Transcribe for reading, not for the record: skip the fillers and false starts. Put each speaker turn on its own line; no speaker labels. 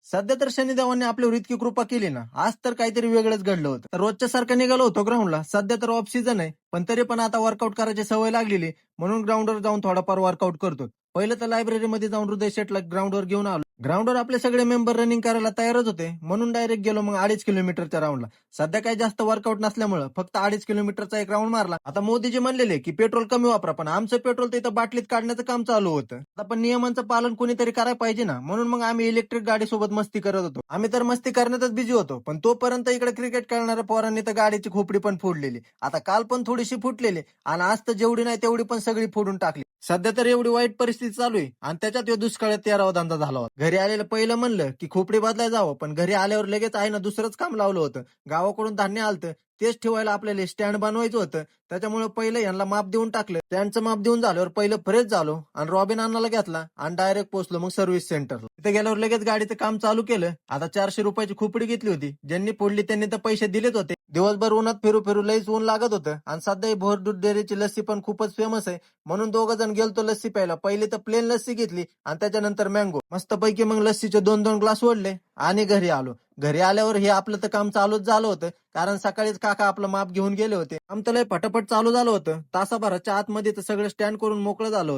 सध्या तर शनिदेवांनी आपल्यावर इतकी कृपा केली ना, आज तर काहीतरी वेगळंच घडलं होतं. तर रोजच्या सारखं निघालो होतो ग्राउंडला. सध्या तर ऑफ सीझन आहे, पण तरी पण आता वर्कआउट करायची सवय लागलेली, म्हणून ग्राउंडवर जाऊन थोडाफार वर्कआउट करतो. पहिलं तर लायब्ररीमध्ये जाऊन हृदय शेटला ग्राउंडवर घेऊन आलो. ग्राउंडवर आपले सगळे मेंबर रनिंग करायला तयारच होते, म्हणून डायरेक्ट गेलो मग 2.5 किलोमीटरच्या राऊंडला. सध्या काही जास्त वर्कआउट नसल्यामुळं फक्त 2.5 किलोमीटरचा एक राऊंड मारला. आता मोदीजी म्हणलेले की पेट्रोल कमी वापरा, पण आमचं पेट्रोल तर इथं बाटलीत काढण्याचं काम चालू होतं. आता पण नियमांचं पालन कोणीतरी करायला पाहिजे ना, म्हणून मग आम्ही इलेक्ट्रिक गाडीसोबत मस्ती करत होतो. आम्ही तर मस्ती करण्यातच बिझी होतो, पण तोपर्यंत इकडे क्रिकेट खेळणाऱ्या पोरांनी तर गाडीची खोपडी पण फोडलेली. आता काल पण थोडीशी फुटलेली आणि आज तर जेवढी नाही तेवढी पण सगळी फोडून टाकली. सध्या तर एवढी वाईट परिस्थिती चालू आहे आणि त्याच्यात ह्यो दुष्काळात 13वा धंदा झाला होता. घरी आलेलं पहिलं म्हणलं की खोपडी बदलाय जावं, पण घरी आल्यावर लगेच आईनं दुसरंच काम लावलं होतं. गावाकडून धान्य आलतं, तेच ठेवायला आपल्याला स्टँड बनवायचं होतं. त्याच्यामुळे पहिलं यांना माप देऊन टाकलं. त्यांचं माप देऊन झाल्यावर पहिलं फ्रेश झालो आणि रॉबिन अण्णाला घेतला आणि डायरेक्ट पोहोचलो मग सर्व्हिस सेंटरला. तिथे गेल्यावर लगेच गाडीचं काम चालू केलं. आता 400 रुपयाची खोपडी घेतली होती. ज्यांनी फोडली त्यांनी तर पैसे दिलेच होते. दिवसभर उन्हात फिरू फिरू लईच ऊन लागत होतं आणि सध्या ही भोर दूध डेअरीची लस्सी पण खूपच फेमस आहे, म्हणून दोघं जण गेलतो लस्सी प्यायला. पहिली तर प्लेन लस्सी घेतली आणि त्याच्यानंतर मँगो. मस्तपैकी मग लस्सीचे 2-2 ग्लास ओढले आणि घरी आलो. घरी आल्यावर हे आपलं तर काम चालूच झालं होतं, कारण सकाळीच काका आपलं माप घेऊन गेले होते. काम तर लय फटाफट चालू झालं होतं. तासाभराच्या आतमध्ये तर सगळं स्टँड करून मोकळं झालं होतं.